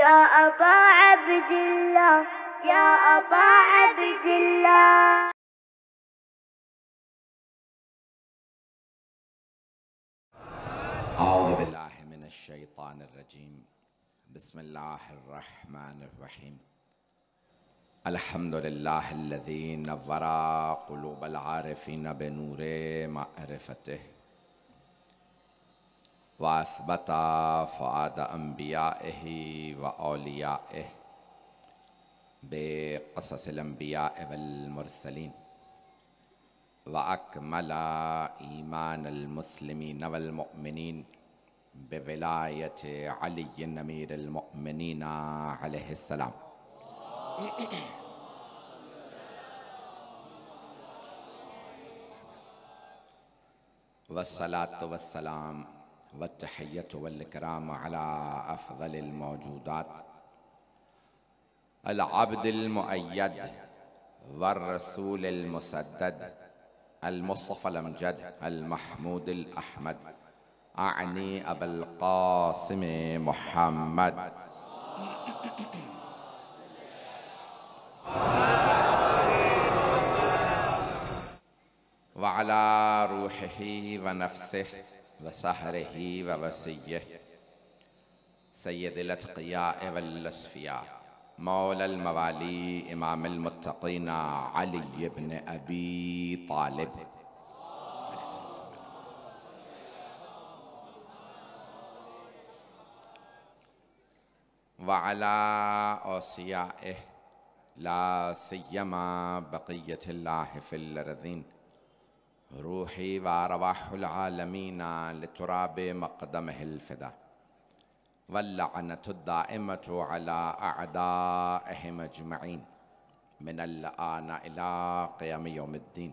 या अबा अब्दिल्लाह, या अबा अब्दिल्लाह। औज़ु बिल्लाहि मिनश शैतानिर रजीम। बिस्मिल्लाहिर रहमानिर रहीम। अल्हम्दुलिल्लाहिल्लज़ी नव्वरा क़ुलूबल आरिफ़ीन बिनूरे मारिफ़तिह व असबता फ़ुआद अंबियाइहि व औलियाइहि बिक़ससिल अंबियाइ वल मुरसलीन व अकमला ईमानल मुस्लिमीन वल मुअमिनीन बिविलायति अली अमीरुल मुअमिनीन अलैहिस्सलाम। वस्सलातु वस्सलाम वत्तहिय्यतु वल इकराम अला अफ़ज़लिल मौजूदात अल अब्दिल मुअय्यद वर रसूलिल मुसद्दद अल मुस्तफ़ल अमजद अल महमूदिल अहमद आनी अबुल क़ासिम मुहम्मद व अला रूहिही व नफ्सिही व सहरिही व वसिय्यिही सय्यदिल अत्क़ियाए वल अस्फ़िया मौलल मवाली इमामुल मुत्तक़ीन अली इब्न अबी तालिब व अला औसियाइहि ला सिय्यमा बक़िय्यतिल्लाहि फिल अर्ज़ीन रूही व अरवाहुल आलमीन लितुराबि मक़दमिहिल फ़िदा वल्लअनतु दाइमतु अला अअदाइहिम अजमईन मिनल आन इला क़ियाम यौमिद्दीन।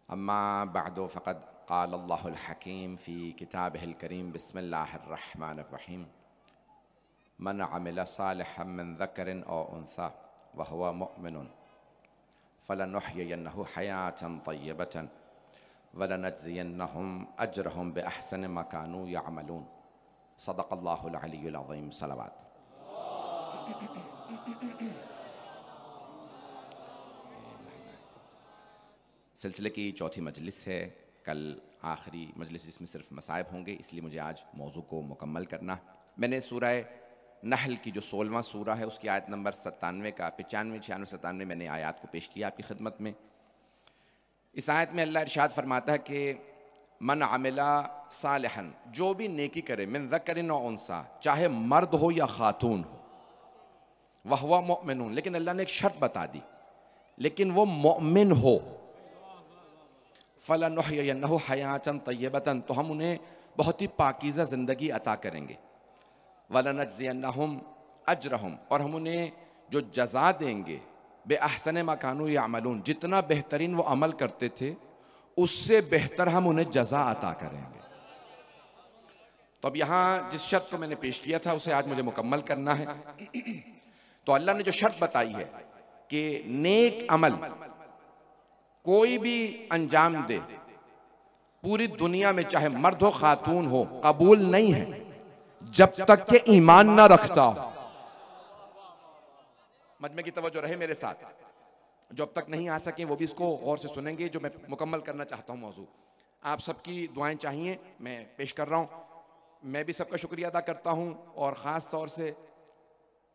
अम्मा बअदु फ़क़द क़ाल अल्लाहुल हकीम फ़ी किताबिहिल करीम बिस्मिल्लाहिर रहमानिर रहीम मन अमिल सालिहन मिन ज़करिन औ उन्सा व हुवा मुअमिनुन फ़लनुहयियन्नहु हयातन तय्यबतन वलनजज़ियन्नहुम अजरहुम बिअहसनि मा कानू यअमलून। सदक़ल्लाहुल अलीयुल अज़ीम। सलावत। सिलसिले की चौथी मजलिस है, कल आखिरी मजलिस जिसमें सिर्फ मसाइब होंगे, इसलिए मुझे आज मौजू को मुकम्मल करना। मैंने सूरह नहल की जो 16वां सूरा है उसकी आयत नंबर 97 का 95, 96, 97 मैंने आयत को पेश किया आपकी खिदमत में। इस आयत में अल्लाह इरशाद फरमाता है कि मन अमिला सालिहन, जो भी नेकी करे, मिन ज़करिन औ उन्सा, चाहे मर्द हो या खातून हो, वह हुवा मुअमिनुन, लेकिन अल्लाह ने एक शर्त बता दी, लेकिन वो मुअमिन हो, फ़लनुहयियन्नहु हयातन तय्यबतन, तो हम उन्हें बहुत ही पाकीज़ा ज़िंदगी अता करेंगे, वलनजज़ियन्नहुम अजरहुम, और हम उन्हें जो जज़ा देंगे, बेअहसनि मा कानू यअमलून, जितना बेहतरीन वो अमल करते थे उससे बेहतर हम उन्हें जज़ा अता करेंगे। तो अब यहाँ जिस शर्त को मैंने पेश किया था उसे आज मुझे मुकम्मल करना है। तो अल्लाह ने जो शर्त बताई है कि नेक अमल कोई भी अंजाम दे, पूरी दुनिया में चाहे मर्द हो खातून हो, कबूल नहीं है जब तक के ईमान ना रखता हो। मजमे की तवज्जो रहे मेरे साथ, जो अब तक नहीं आ सके वो भी इसको गौर से सुनेंगे, जो मैं मुकम्मल करना चाहता हूँ मौजू। आप सबकी दुआएं चाहिए, मैं पेश कर रहा हूँ। मैं भी सबका शुक्रिया अदा करता हूँ, और ख़ास तौर से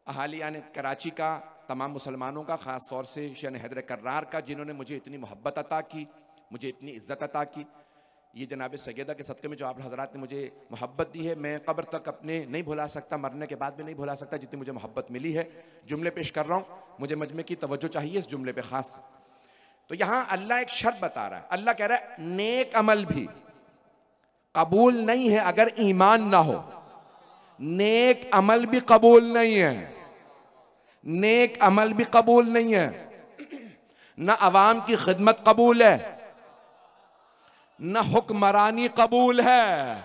अहाली यानी कराची का तमाम मुसलमानों का, ख़ास तौर से शान हैदर कर्रार का, जिन्होंने मुझे इतनी मोहब्बत अता की, मुझे इतनी इज़्ज़त अता की। ये जनाब सैयदा के सदक़े में जो आप हज़रात ने मुझे मोहब्बत दी है, मैं क़ब्र तक अपने नहीं भुला सकता, मरने के बाद भी नहीं भुला सकता जितनी मुझे मोहब्बत मिली है। जुमले पेश कर रहा हूँ, मुझे मजमे की तवज्जो चाहिए इस जुमले पे ख़ास। तो यहाँ अल्लाह एक शर्त बता रहा है। अल्लाह कह रहा है नेक अमल भी कबूल नहीं है अगर ईमान ना हो। नेक अमल भी कबूल नहीं है, नेक अमल भी कबूल नहीं है। न अवाम की खिदमत कबूल है, न हुक्मरानी कबूल है,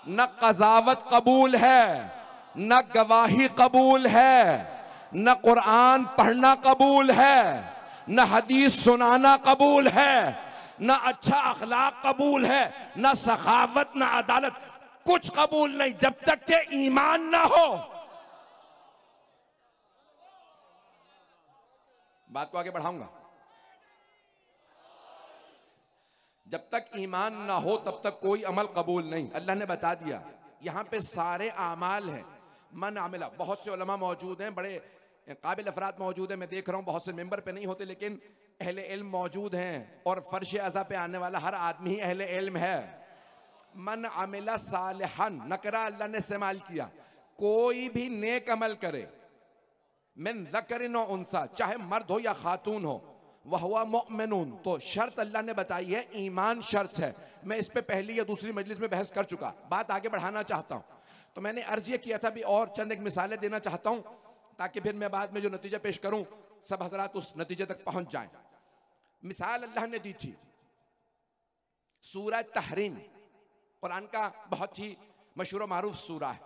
न कज़ावत कबूल है, न गवाही कबूल है, न कुरान पढ़ना कबूल है, न हदीस सुनाना कबूल है, न अच्छा अखलाक कबूल है, न सखावत, न अदालत। कुछ कबूल नहीं जब तक के ईमान ना हो। बात को आगे बढ़ाऊंगा। जब तक ईमान ना हो तब तक कोई अमल कबूल नहीं। अल्लाह ने बता दिया, यहां पे सारे आमाल हैं। मन आमिला, बहुत से उलमा मौजूद हैं, बड़े काबिल अफराद मौजूद हैं। मैं देख रहा हूं बहुत से मेंबर पे नहीं होते, लेकिन अहले इल्म मौजूद हैं, और फर्श अज़ा पे आने वाला हर आदमी ही अहले इल्म है। मन आमिला सालिहन, नकरा अल्लाह ने इस्तेमाल किया। कोई भी नेक अमल करे, मिन ज़करिन व उन्सा, चाहे मर्द हो या खातून हो, वह हुआ मुअमिनुन, तो शर्त अल्लाह ने बताई है, ईमान शर्त है। मैं इस पे पहली या दूसरी मजलिस में बहस कर चुका, बात आगे बढ़ाना चाहता हूं। तो मैंने अर्ज ये किया था भी, और चंद एक मिसालें देना चाहता हूं ताकि फिर मैं बाद में जो नतीजा पेश करूं सब हजरात उस नतीजे तक पहुंच जाएं। मिसाल अल्लाह ने दी थी सूरह तहरीम, कुरान का बहुत ही मशहूर मारूफ सूरा है।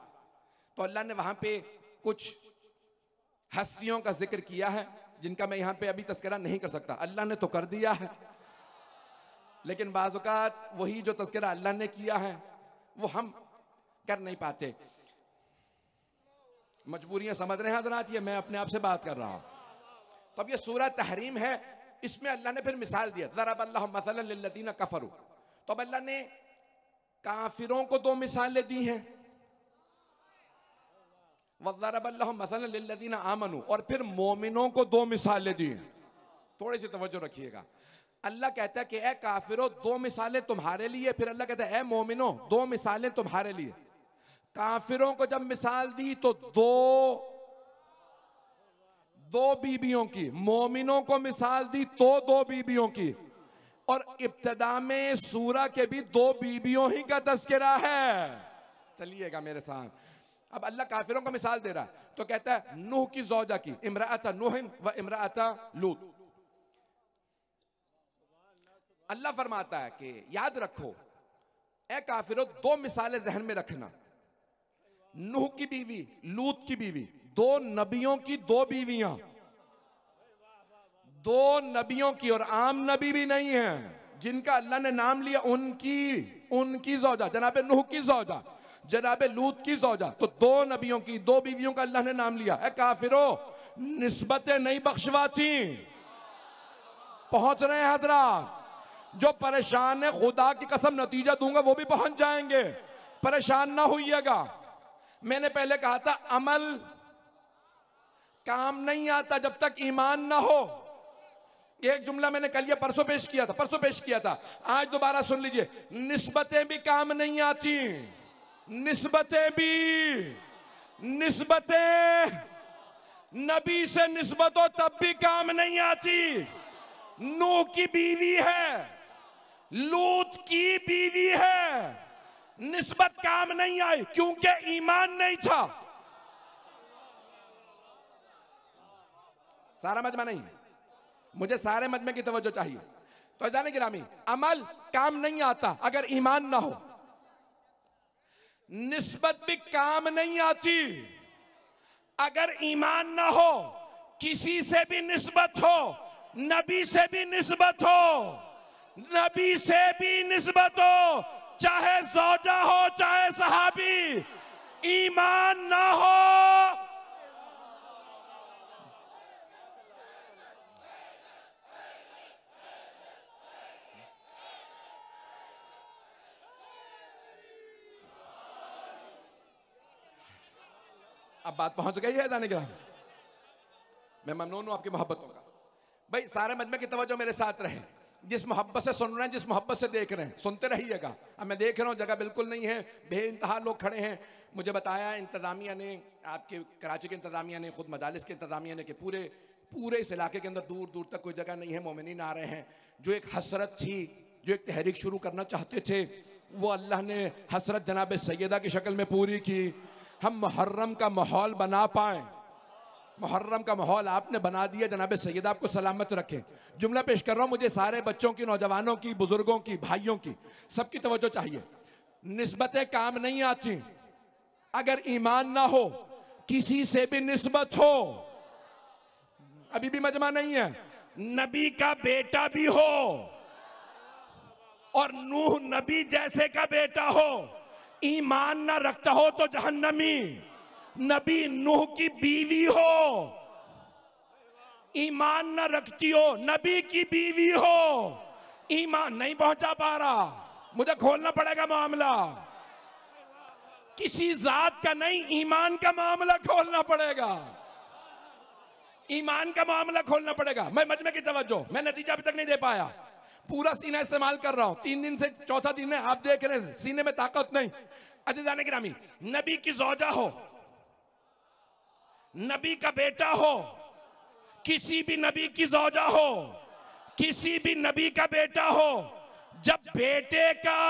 तो अल्लाह ने वहां पे कुछ हस्तियों का जिक्र किया है जिनका मैं यहां पे अभी तस्करा नहीं कर सकता। अल्लाह ने तो कर दिया है, लेकिन बाज़ औक़ात वही जो तस्करा अल्लाह ने किया है वो हम कर नहीं पाते। मजबूरियां समझ रहे हैं हज़रात, ये मैं अपने आप से बात कर रहा हूं। तो अब ये सूरह तहरीम है, इसमें अल्लाह ने फिर मिसाल दिया, ज़रबल्लाहु मसलन लिल्लज़ीना कफ़रू। तो अब अल्लाह ने काफिरों को दो मिसालें दी हैं, वज़रबल्लाहु मसलन लिल्लज़ीना आमनू, और फिर मोमिनों को दो मिसालें दी हैं। थोड़ी सी तवज्जो रखिएगा। अल्लाह कहता है कि ए काफिरों दो मिसालें तुम्हारे लिए, फिर अल्लाह कहता है ए मोमिनों दो मिसालें तुम्हारे लिए। काफिरों को जब मिसाल दी तो दो बीबियों की, मोमिनों को मिसाल दी तो दो बीबियों की, और इब्तिदा में सूरा के भी दो बीबियों ही का तज़किरा है। चलिएगा मेरे साथ। अब अल्लाह काफिरों को मिसाल दे रहा है, तो कहता है नूह की ज़ौजा की, इम्राअता नूहिन व इम्राअता लूत। अल्लाह फरमाता है कि याद रखो ए काफिरों, दो मिसालें जहन में रखना, नूह की बीवी, लूत की बीवी, दो नबियों की दो बीवियां, दो नबियों की, और आम नबी भी नहीं है जिनका अल्लाह ने नाम लिया, उनकी ज़ौजा, जनाबे नूह की ज़ौजा, जनाबे लूत की ज़ौजा। तो दो नबियों की दो बीवियों का अल्लाह ने नाम लिया। ए काफिरों, निस्बतें नहीं बख्शवाती। पहुंच रहे हैं हजरात? जो परेशान है, खुदा की कसम नतीजा दूंगा वो भी पहुंच जाएंगे, परेशान ना होइएगा। मैंने पहले कहा था अमल काम नहीं आता जब तक ईमान ना हो। एक जुमला मैंने कल या परसों पेश किया था, आज दोबारा सुन लीजिए। निस्बतें भी काम नहीं आती, निस्बतें नबी से निस्बत हो तब भी काम नहीं आती। नूह की बीवी है, लूत की बीवी है, निस्बत काम नहीं आई क्योंकि ईमान नहीं था। सारा मजमा नहीं, मुझे सारे मजमे की तवज्जो चाहिए। तो जाने गिरामी, अमल काम नहीं आता अगर ईमान ना हो, निस्बत भी काम नहीं आती अगर ईमान ना हो। किसी से भी निस्बत हो, नबी से भी निस्बत हो, नबी से भी निस्बत हो, चाहे ज़ौजा हो चाहे सहाबी, ईमान ना हो अब बात पहुंच गई है जाने के। मैं ममनून हूं आपकी मोहब्बतों का। भाई सारे मजमे की तवज्जो मेरे साथ रहे, जिस मोहब्बत से सुन रहे हैं, जिस मोहब्बत से देख रहे हैं, सुनते रहिएगा। अब मैं देख रहा हूँ जगह बिल्कुल नहीं है, बेइंतहा लोग खड़े हैं। मुझे बताया इंतजामिया ने, आपके कराची के इंतजामिया ने, खुद मजालिस के इंतजामिया ने, कि पूरे इस इलाके के अंदर दूर दूर तक कोई जगह नहीं है, मोमिनीन आ रहे हैं। जो एक हसरत थी, जो एक तहरीक शुरू करना चाहते थे, वो अल्लाह ने हसरत जनाब सैयदा की शक्ल में पूरी की। हम मुहर्रम का माहौल बना पाए, मुहर्रम का माहौल आपने बना दिया। जनाब सैयदा आपको सलामत रखे। जुमला पेश कर रहा हूं, मुझे सारे बच्चों की, नौजवानों की, बुजुर्गों की, भाइयों की, सबकी तवज्जो चाहिए। निस्बतें काम नहीं आती अगर ईमान ना हो। किसी से भी निस्बत हो, अभी भी मजमा नहीं है, नबी का बेटा भी हो और नूह नबी जैसे का बेटा हो, ईमान ना रखता हो तो जहन्नमी। नबी नूह की बीवी हो, ईमान ना रखती हो, नबी की बीवी हो, ईमान नहीं पहुंचा पा रहा, मुझे खोलना पड़ेगा मामला। किसी जात का नहीं, ईमान का मामला खोलना पड़ेगा, ईमान का मामला खोलना पड़ेगा। मैं मजमे की तवज्जो, मैं नतीजा अभी तक नहीं दे पाया, पूरा सीना इस्तेमाल कर रहा हूं। 3 दिन से चौथा दिन है, आप देख रहे हैं सीने में ताकत नहीं। अच्छा जाने गिरामी, नबी की जौजा हो, नबी का बेटा हो, किसी भी नबी की जौजा हो, किसी भी नबी का बेटा हो, जब बेटे का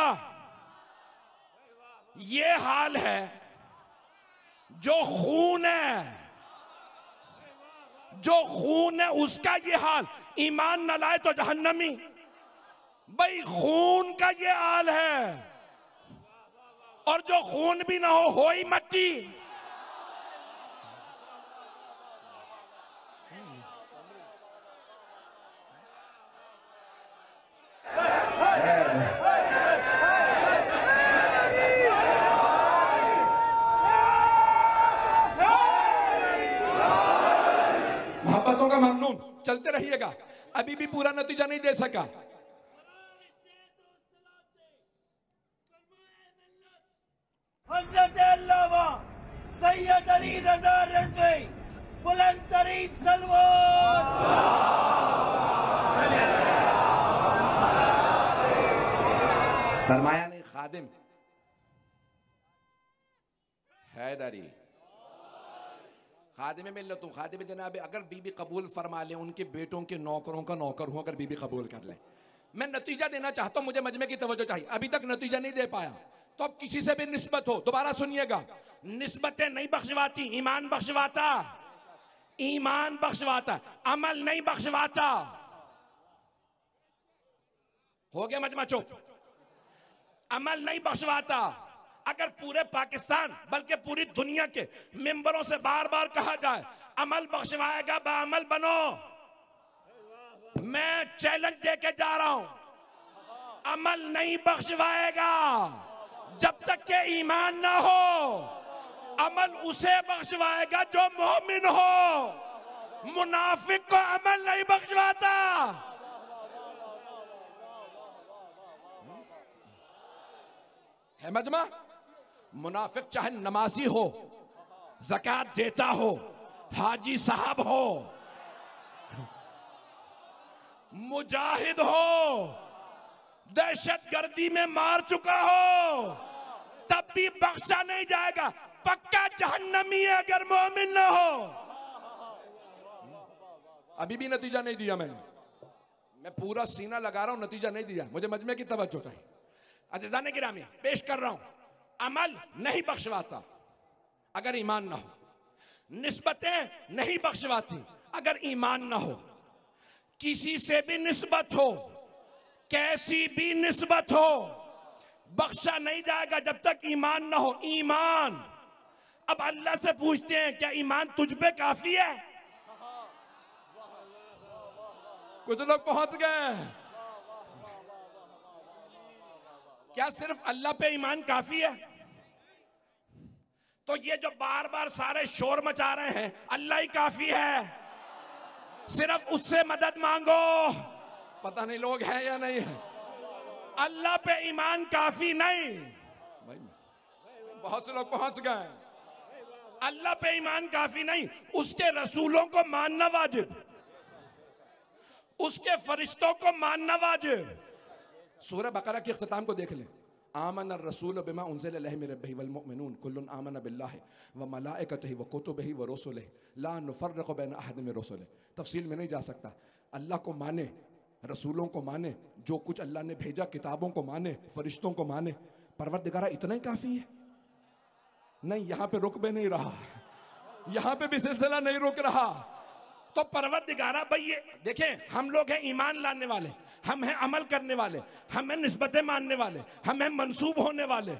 ये हाल है, जो खून है, जो खून है उसका ये हाल, ईमान न लाए तो जहन्नमी। भाई खून का ये हाल है, और जो खून भी ना हो ही मट्टी। मोहब्बतों का ममनून, चलते रहिएगा, अभी भी पूरा नतीजा नहीं दे सका। हज़रत अल्लामा सैयद अली रज़ा रिज़वी बुलंद तरीन सलवात। सरमाया ने खादिम हैदरी, खादिम मिल्लत हूं, खादिम जनाब, अगर बीबी कबूल फरमा ले, उनके बेटों के नौकरों का नौकर हूं, अगर बीबी कबूल कर ले। मैं नतीजा देना चाहता हूं, मुझे मजमे की तवज्जो चाहिए, अभी तक नतीजा नहीं दे पाया, तो अब किसी से भी निस्बत हो, दोबारा सुनिएगा। निस्बतें नहीं बख्शवाती, ईमान बख्शवाता, ईमान बख्शवाता, अमल नहीं बख्शवाता। हो गया मजमा चुप, अमल नहीं बख्शवाता। अगर पूरे पाकिस्तान बल्कि पूरी दुनिया के मेंबरों से बार बार कहा जाए अमल बख्शवाएगा, बाअमल बनो, मैं चैलेंज देके जा रहा हूं, अमल नहीं बख्शवाएगा जब तक के ईमान ना हो। अमल उसे बख्शवाएगा जो मोमिन हो, मुनाफिक को अमल नहीं बख्शवाता। है मजमा, मुनाफिक चाहे नमाजी हो, ज़कात देता हो, हाजी साहब हो, मुजाहिद हो, दहशतगर्दी में मार चुका हो, तब भी बख्शा नहीं जाएगा, पक्का जहन्नमी है अगर मोमिन न हो। अभी भी नतीजा नहीं दिया मैंने, मैं पूरा सीना लगा रहा हूं, नतीजा नहीं दिया, मुझे मजमे की तवज्जो चाहिए। अज़ीज़ान गिरामी, पेश कर रहा हूं, अमल नहीं बख्शवाता अगर ईमान ना हो, निस्बतें नहीं बख्शवाती अगर ईमान ना हो। किसी से भी निस्बत हो, कैसी भी निस्बत हो, बख्शा नहीं जाएगा जब तक ईमान ना हो। ईमान, अब अल्लाह से पूछते हैं क्या ईमान तुझ पे काफी है? कुछ लोग पहुंच गए, क्या सिर्फ अल्लाह पे ईमान काफी है? तो ये जो बार बार सारे शोर मचा रहे हैं, अल्लाह ही काफी है, सिर्फ उससे मदद मांगो। पता नहीं लोग हैं या नहीं है। अल्लाह पे ईमान काफी नहीं, भाई बहुत से लोग पहुंच गए। अल्लाह पे ईमान काफी नहीं, उसके रसूलों को मानना वाजिब, उसके फरिश्तों को मानना वाजिब। सूरह बकरा के इख्तिताम को देख लें, आमन रसूल बिमा उनज़िला इलैहि मिन रब्बिही वल मुमिनून कुल्लुन आमन बिल्लाहि व मलाइकतिही व कुतुबिही व रुसुलिही ला नुफर्रिकु बैन अहदिन मिन रुसुलिही। तफसील में नहीं जा सकता। अल्लाह को माने, रसूलों को माने, जो कुछ अल्लाह ने भेजा, किताबों को माने, फरिश्तों को माने। परवरदिगारा इतना ही काफी है? नहीं, यहां पे रुक भी नहीं रहा, यहां पे भी सिलसिला नहीं रुक रहा। तो परवरदिगारा भाई, ये देखें, हम लोग हैं ईमान लाने वाले, हम हैं अमल करने वाले, हम हैं निस्बतें मानने वाले, हम हैं मंसूब होने वाले।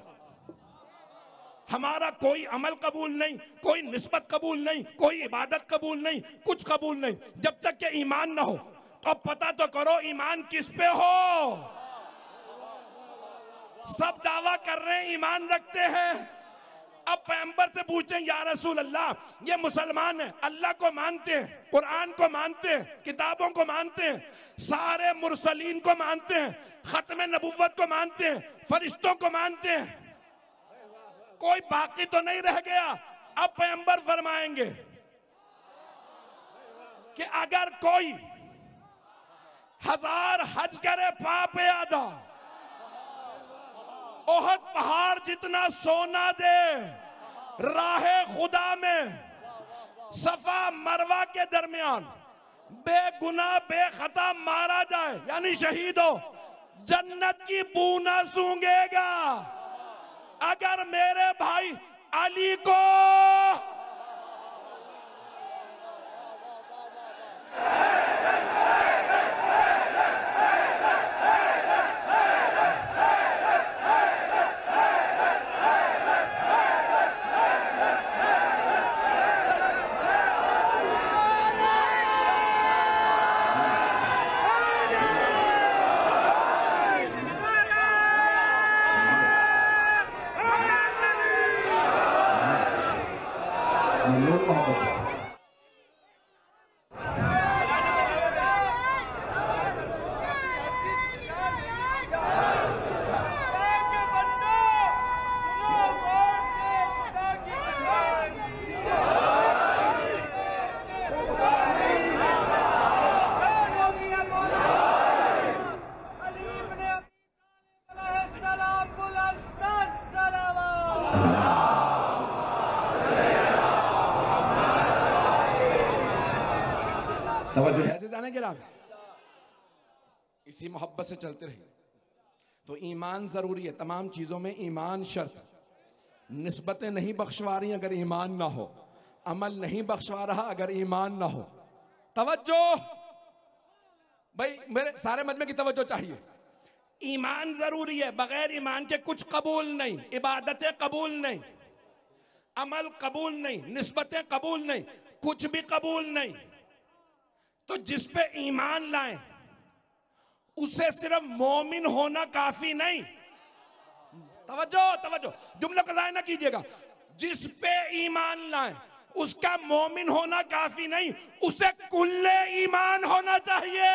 हमारा कोई अमल कबूल नहीं, कोई निस्बत कबूल नहीं, कोई इबादत कबूल नहीं, कुछ कबूल नहीं जब तक कि ईमान ना हो। तो पता तो करो ईमान किस पे हो। सब दावा कर रहे हैं, ईमान रखते हैं। अब पैगंबर से पूछते हैं, या रसूल अल्लाह, ये मुसलमान हैं, अल्लाह को मानते हैं, कुरान को मानते हैं, किताबों को मानते हैं, सारे मुरसलीन को मानते हैं, खत्म नबुव्वत को मानते हैं, फरिश्तों को मानते हैं, कोई बाकी तो नहीं रह गया। अब पैगंबर फरमाएंगे कि अगर कोई 1000 हज करे पाप यादा, ओहद पहाड़ जितना सोना दे, राहे खुदा में सफा मरवा के दरमियान बेगुनाह बेखता मारा जाए, यानी शहीद हो, जन्नत की बू ना सूंघेगा। अगर मेरे भाई अली को ऐसे जाने गिरा इसी मोहब्बत से चलते रहे तो ईमान जरूरी है। तमाम चीजों में ईमान शर्त। निस्बतें नहीं बख्शवा रही अगर ईमान ना हो, अमल नहीं बख्शवा रहा अगर ईमान ना हो। तवज्जो भाई, मेरे सारे मजमे की तवज्जो चाहिए। ईमान जरूरी है, बगैर ईमान के कुछ कबूल नहीं, इबादतें कबूल नहीं, अमल कबूल नहीं, निस्बतें कबूल नहीं, कुछ भी कबूल नहीं। तो जिस पे ईमान लाए उसे सिर्फ मोमिन होना काफी नहीं। तवज्जो तवज्जो, जुमला का ज़ाया ना कीजिएगा। जिस पे ईमान लाए उसका मोमिन होना काफी नहीं, उसे कुल्ले ईमान होना चाहिए।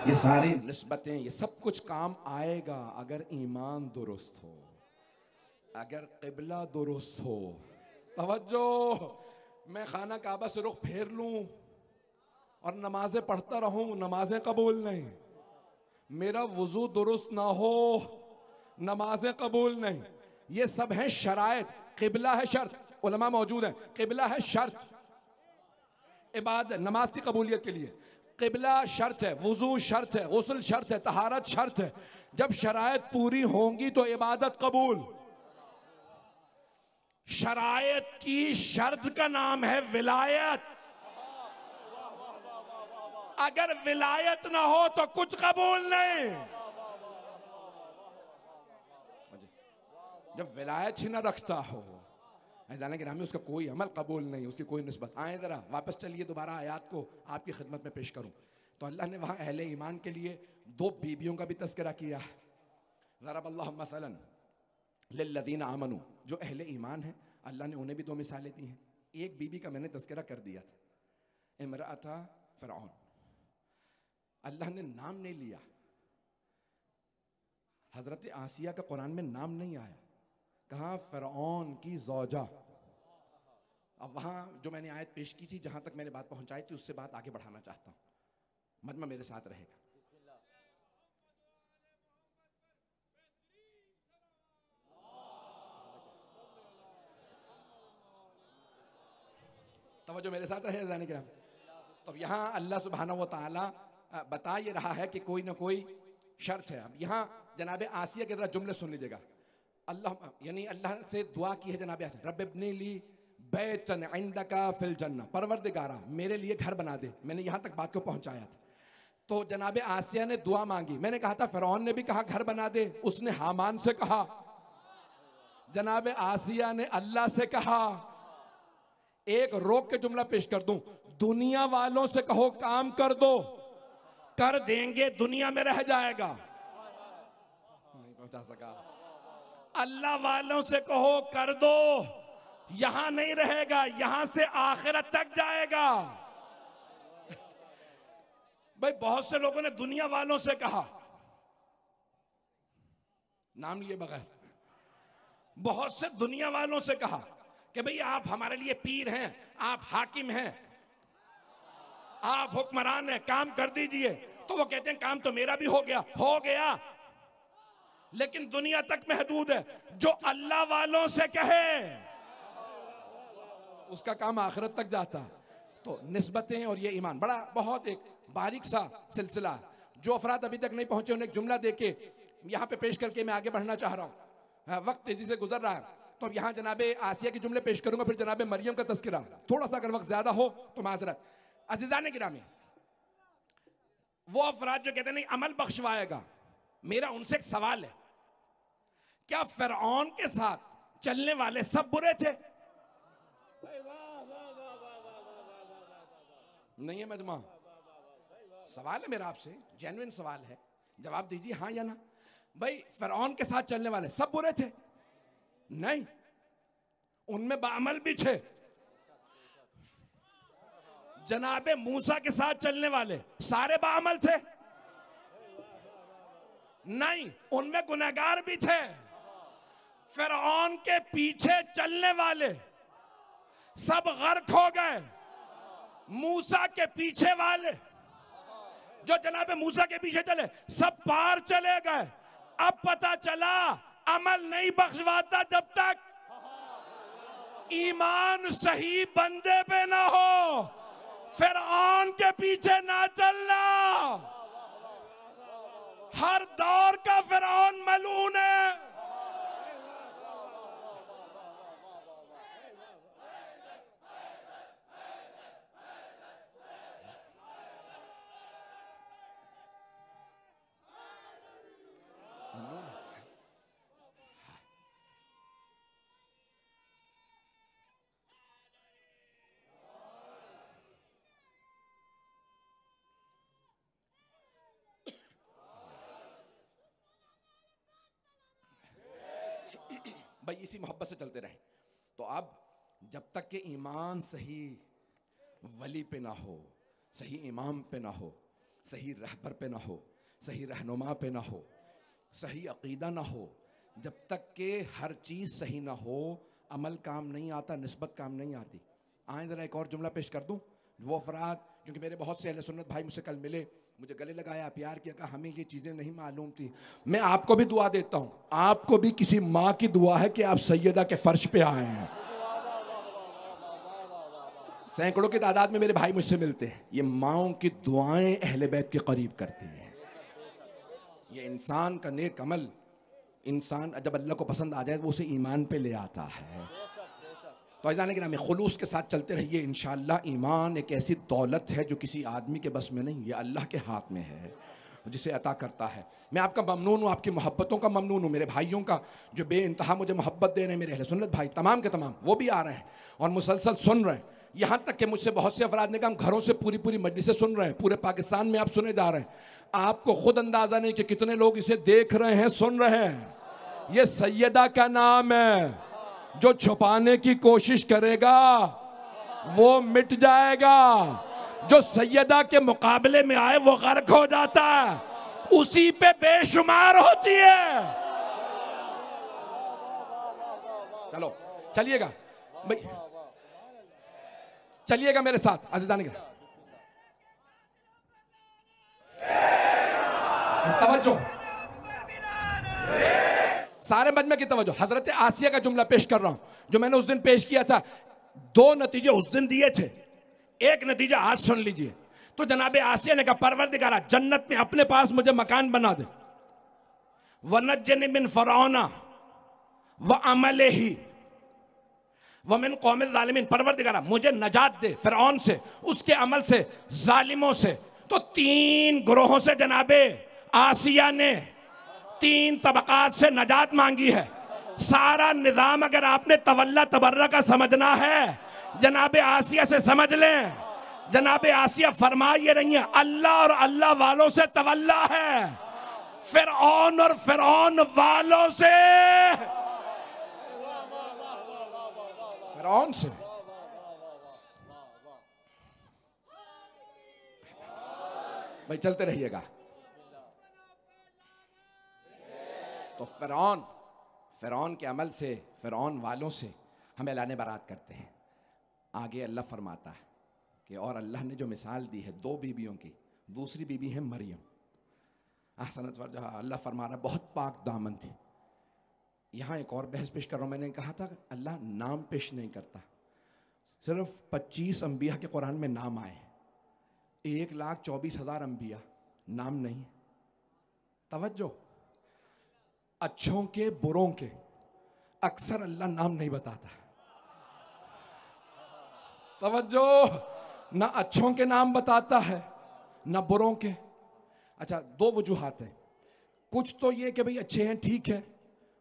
ये सारी निस्बतें, ये सब कुछ काम आएगा अगर ईमान दुरुस्त हो, अगर क़िबला दुरुस्त हो। तवज्जो, मैं खाना काबा से रुख फेर लूं और नमाजें पढ़ता रहूं, नमाजें कबूल नहीं। मेरा वुजू दुरुस्त ना हो, नमाजें कबूल नहीं। ये सब हैं शराइत। क़िबला है शर्त, उलमा मौजूद हैं। क़िबला है शर्त इबादत, नमाज की कबूलियत के लिए। क़िबला शर्त है, वुजू शर्त है, गुस्ल शर्त है, तहारत शर्त है। जब शराइत पूरी होंगी तो इबादत कबूल। शराइत की शर्त का नाम है विलायत। अगर विलायत ना हो तो कुछ कबूल नहीं। जब विलायत ही ना रखता हो, जाने के नाम में उसका कोई अमल कबूल नहीं, उसकी कोई निस्बत। आए जरा वापस चलिए, दोबारा आयात को आपकी खिदमत में पेश करूं। तो अल्लाह ने वहां अहले ईमान के लिए 2 बीबियों का भी तज़किरा किया है। ज़रबल्लाहु मसलन लिल्लज़ीना आमनू, जो अहले ईमान है अल्लाह ने उन्हें भी 2 मिसालें दी हैं। एक बीबी का मैंने तज़किरा कर दिया था, इमराता फ़िरऔन। अल्लाह ने नाम नहीं लिया, हज़रत आसिया का कुरान में नाम नहीं आया, कहा फ़िरऔन की ज़ौजा। अब वहां जो मैंने आयत पेश की थी, जहां तक मैंने बात पहुंचाई थी, उससे बात आगे बढ़ाना चाहता हूं। मजमा मेरे साथ रहेगा। तवज्जो मेरे साथ रहेगा जाने के नाम। तो यहां अल्लाह सुब्हानहू व तआला बता ये रहा है कि कोई ना कोई शर्त है। अब यहां जनाब आसिया के जरा जुमले सुन लीजिएगा। अल्लाह यानी अल्लाह से दुआ की है जनाब आसिया, रब इब्नी ली बैतन इंदका फिल जन्नह, परवरदिगारा मेरे लिए घर बना दे। मैंने यहां तक बात को पहुंचाया था। तो जनाबे आसिया ने दुआ मांगी। मैंने कहा था फिरौन ने भी कहा घर बना दे, उसने हामान से कहा। जनाबे आसिया ने अल्लाह से कहा। एक रोक के जुमला पेश कर दूं, दुनिया वालों से कहो काम कर दो, कर देंगे, दुनिया में रह जाएगा। नहीं पहुंचा सका। अल्लाह वालों से कहो कर दो, यहां नहीं रहेगा, यहां से आखिरत तक जाएगा। भाई बहुत से लोगों ने दुनिया वालों से कहा, नाम लिए बगैर, बहुत से दुनिया वालों से कहा कि भाई आप हमारे लिए पीर हैं, आप हाकिम हैं, आप हुक्मरान हैं, काम कर दीजिए। तो वो कहते हैं काम तो मेरा भी हो गया, लेकिन दुनिया तक महदूद है। जो अल्लाह वालों से कहे उसका काम आखिरत तक जाता। तो निस्बतें और ये ईमान बड़ा बहुत एक बारीक सा सिलसिला। जो अफराद अभी तक नहीं पहुंचे उन्हें एक जुमला देके यहां पे पेश करके मैं आगे बढ़ना चाह रहा हूं। वक्त तेजी से गुजर रहा है, तो अब यहां जनाबे आसिया के जुमले पेश करूंगा, फिर जनाबे मरियम का तस्करा, थोड़ा सा अगर वक्त ज्यादा हो तो माजरत। अजीजाने गिरामी, वो अफराद जो कहते नहीं अमल बख्शवाएगा, मेरा उनसे एक सवाल है, क्या फिरौन के साथ चलने वाले सब बुरे थे? नहीं है मजमा, सवाल है मेरा आपसे, जेन्युइन सवाल है, जवाब दीजिए हाँ या ना। भाई फिरौन के साथ चलने वाले सब बुरे थे? नहीं, उनमें बाअमल भी थे। जनाबे मूसा के साथ चलने वाले सारे बाअमल थे? नहीं, उनमें गुनहगार भी थे। फिरौन के पीछे चलने वाले सब गर्क हो गए, मूसा के पीछे वाले जो जनाबे मूसा के पीछे चले सब पार चले गए। अब पता चला अमल नहीं बख्शवाता जब तक ईमान सही बंदे पे ना हो। फिरौन के पीछे ना चलना, हर दौर का फिरौन मलून है। भाई इसी मोहब्बत से चलते रहे। तो अब जब तक के ईमान सही वली पे ना हो, सही इमाम पे ना हो, सही रहबर पे ना हो, सही रहनुमा पे ना हो, सही अकीदा ना हो, जब तक के हर चीज़ सही ना हो, अमल काम नहीं आता, निस्बत काम नहीं आती। आए ज़रा एक और जुमला पेश कर दूँ। वो अफराद, क्योंकि मेरे बहुत से अहले सुन्नत भाई मुझसे कल मिले, मुझे गले लगाया, प्यार किया, कहा हमें ये चीज़ें नहीं मालूम थी। मैं आपको भी दुआ देता हूँ, आपको भी किसी माँ की दुआ है कि आप सैयदा के फर्श पे आए हैं। सैकड़ों की तादाद में मेरे भाई मुझसे मिलते हैं। ये माँओं की दुआएं अहले बैत के करीब करती हैं। ये इंसान का नेक अमल, इंसान जब अल्लाह को पसंद आ जाए वो उसे ईमान पे ले आता है। तो अज़ान के नाम खुलूस के साथ चलते रहिए। इंशाअल्लाह ईमान एक ऐसी दौलत है जो किसी आदमी के बस में नहीं, ये अल्लाह के हाथ में है, जिसे अता करता है। मैं आपका ममनून हूँ, आपकी मोहब्बतों का ममनून हूँ, मेरे भाइयों का जो बेइंतहा मुझे मोहब्बत दे रहे हैं, मेरे अहले सुन्नत भाई तमाम के तमाम, वो भी आ रहे हैं और मुसलसल सुन रहे हैं। यहाँ तक कि मुझसे बहुत से अफराद ने कहा हम घरों से पूरी मजलिसें सुन रहे हैं, पूरे पाकिस्तान में आप सुने जा रहे हैं। आपको खुद अंदाजा नहीं कि कितने लोग इसे देख रहे हैं, सुन रहे हैं। ये सैयदा का नाम है, जो छुपाने की कोशिश करेगा वो मिट जाएगा, जो सैयदा के मुकाबले में आए वो गर्क हो जाता है, उसी पे बेशुमार होती है। चलो चलिएगा भाई, चलिएगा मेरे साथ अज़ीज़ान के। तवज्जो, सारे मजमे की तवज्जो। हजरत आसिया का जुमला पेश कर रहा हूं जो मैंने उस दिन पेश किया था। दो नतीजे उस दिन दिए थे, एक नतीजा आज सुन लीजिए। तो जनाबे आसिया ने कहा परवरदिगारा जन्नत में अपने पास मुझे मकान बना दे, वनज्जनी मिन फ़िरऔना व अमलिही व मिन कौमिज़ ज़ालिमीन। परवरदिगारा मुझे नजात दे फिरौन से, उसके अमल से, जालिमों से। तो 3 ग्रोहों से जनाबे आसिया ने 3 तबकात से नजात मांगी है। सारा निजाम अगर आपने तवल्ला तबर्रा का समझना है, जनाबे आसिया से समझ लें। जनाबे आसिया फरमा ये रही है, अल्लाह और अल्लाह वालों से तवल्ला है, फिरौन और फिरौन वालों से, फिरौन से। भाई चलते रहिएगा। तो फिरौन के अमल से, फिरौन वालों से हमें लाने बारात करते हैं। आगे अल्लाह फरमाता है कि और अल्लाह ने जो मिसाल दी है 2 बीबियों की, दूसरी बीबी है मरियम। अहसनत फरजहा, अल्लाह फरमा रहा बहुत पाक दामन थी। यहाँ एक और बहस पेश कर रहा हूँ। मैंने कहा था अल्लाह नाम पेश नहीं करता, सिर्फ 25 अंबिया के कुरान में नाम आए, 1,24,000 अंबिया नाम नहीं। तवज्जो, अच्छों के बुरों के अक्सर अल्लाह नाम नहीं बताता। तवज्जो, ना अच्छों के नाम बताता है ना बुरों के। अच्छा, 2 वजूहात हैं। कुछ तो ये कि भाई अच्छे हैं, ठीक है,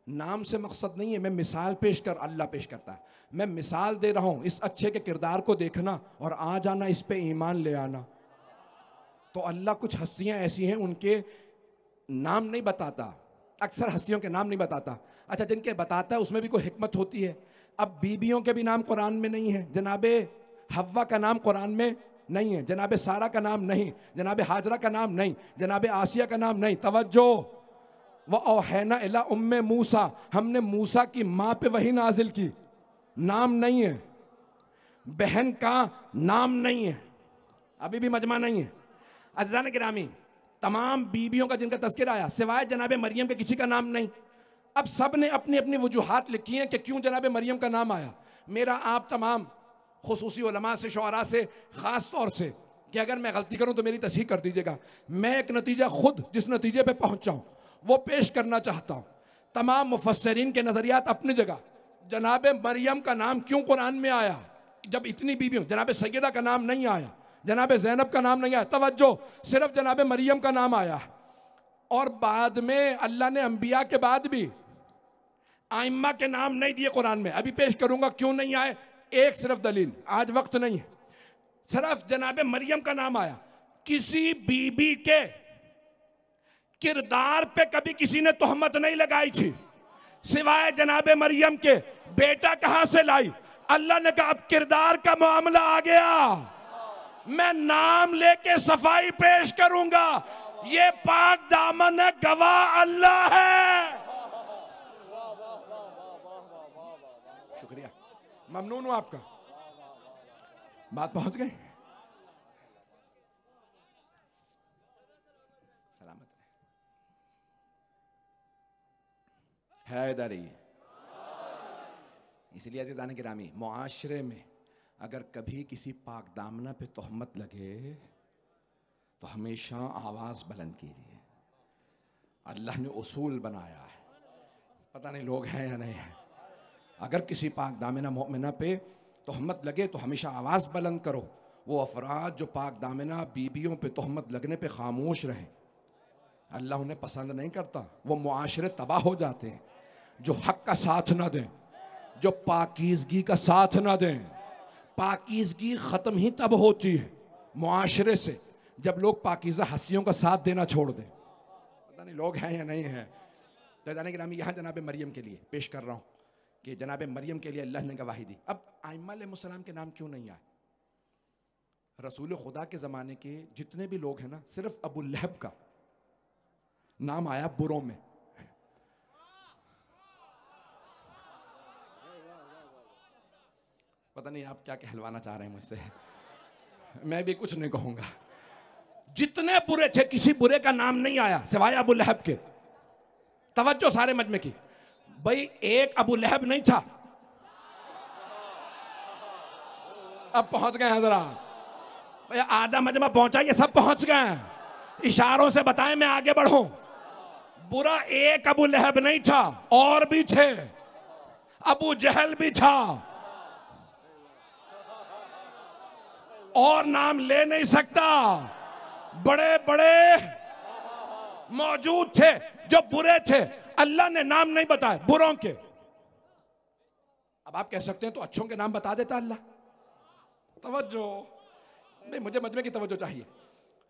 नाम से मकसद नहीं है। मैं मिसाल पेश कर, अल्लाह पेश करता है, मैं मिसाल दे रहा हूं, इस अच्छे के किरदार को देखना और आ जाना, इस पे ईमान ले आना। तो अल्लाह कुछ हस्तियां ऐसी हैं उनके नाम नहीं बताता, अक्सर हस्तियों के नाम नहीं बताता। अच्छा, जिनके बताता है उसमें भी कोई हिकमत होती है। अब बीबियों के भी नाम कुरान में नहीं है। जनाबे हव्वा का नाम कुरान में नहीं है, जनाबे सारा का नाम नहीं, जनाबे हाजरा का नाम नहीं, जनाबे आसिया का नाम नहीं। तवज्जो, व औहैना इला उम्मे मूसा, हमने मूसा की माँ पे वही नाजिल की, नाम नहीं है। बहन का नाम नहीं है, अभी भी मजमा नहीं है। अज़ीज़ान गिरामी, तमाम बीबियों का जिनका तज़किरा आया सिवाय जनाबे मरियम के किसी का नाम नहीं। अब सब ने अपनी अपनी वजूहात लिखी हैं कि क्यों जनाबे मरियम का नाम आया। मेरा आप तमाम खुसूसी उलमा से, शुअरा से, ख़ास तौर से, कि अगर मैं गलती करूं तो मेरी तस्हीह कर दीजिएगा। मैं एक नतीजा खुद जिस नतीजे पे पहुंचा हूं वो पेश करना चाहता हूं। तमाम मुफस्सिरीन के नज़रियात अपनी जगह। जनाबे मरियम का नाम क्यों कुरान में आया जब इतनी बीबियों, जनाबे सैयदा का नाम नहीं आया, जनाबे ज़ैनब का नाम नहीं आया। तवज्जो, सिर्फ जनाबे मरियम का नाम आया। और बाद में अल्लाह ने अंबिया के बाद भी आइम्मा के नाम नहीं दिए कुरान में। अभी पेश करूंगा क्यों नहीं आए, एक सिर्फ दलील, आज वक्त नहीं है। सिर्फ जनाबे मरियम का नाम आया। किसी बीबी के किरदार पे कभी किसी ने तोहमत नहीं लगाई थी सिवाय जनाबे मरियम के। बेटा कहां से लाई, अल्लाह ने कहा अब किरदार का मामला आ गया, मैं नाम लेके सफाई पेश करूंगा। ये पाक दामन है, गवाह अल्लाह है। शुक्रिया, ममनून हूं आपका। बात पहुंच गई, सलामत है इधर ही। इसलिए अज़ीज़ान गिरामी, मुआशरे में अगर कभी किसी पाक दामना पे तोहमत लगे तो हमेशा आवाज़ बुलंद कीजिए। अल्लाह ने उसूल बनाया है, पता नहीं लोग हैं या नहीं है। अगर किसी पाक दामना मोमिना पे तोहमत लगे तो हमेशा आवाज़ बुलंद करो। वो अफराद जो पाक दामना बीबियों पे तोहमत लगने पे खामोश रहें, अल्लाह उन्हें पसंद नहीं करता। वो मुआशरे तबाह हो जाते हैं जो हक का साथ ना दें, जो पाकीज़गी का साथ ना दें। पाकीज़गी ख़त्म ही तब होती है मुआशरे से जब लोग पाकीज़ा हस्तियों का साथ देना छोड़ दें। पता नहीं लोग हैं या नहीं हैं। तो जाने के नाम यहाँ जनाबे मरियम के लिए पेश कर रहा हूँ कि जनाबे मरियम के लिए अल्लाह ने गवाही दी। अब आइम्मा अलैहिस्सलाम के नाम क्यों नहीं आए? रसूल खुदा के ज़माने के जितने भी लोग हैं ना, सिर्फ अबू लहब का नाम आया बुरों में। पता नहीं आप क्या कहलवाना चाह रहे हैं मुझसे, मैं भी कुछ नहीं कहूंगा। जितने बुरे थे किसी बुरे का नाम नहीं आया सिवाय अबू लहब के। तवज्जो सारे मजमे की। भाई एक अबू लहब नहीं था, अब पहुंच गए हैं। जरा भाई आधा मजमा पहुंचा, ये सब पहुंच गए हैं। इशारों से बताएं मैं आगे बढ़ूं। बुरा एक अबू लहब नहीं था, और भी थे। अबू जहल भी था, और नाम ले नहीं सकता। बड़े बड़े मौजूद थे जो बुरे थे, अल्लाह ने नाम नहीं बताए बुरों के। अब आप कह सकते हैं तो अच्छों के नाम बता देता अल्लाह। तवज्जो, नहीं मुझे मजमे की तवज्जो चाहिए।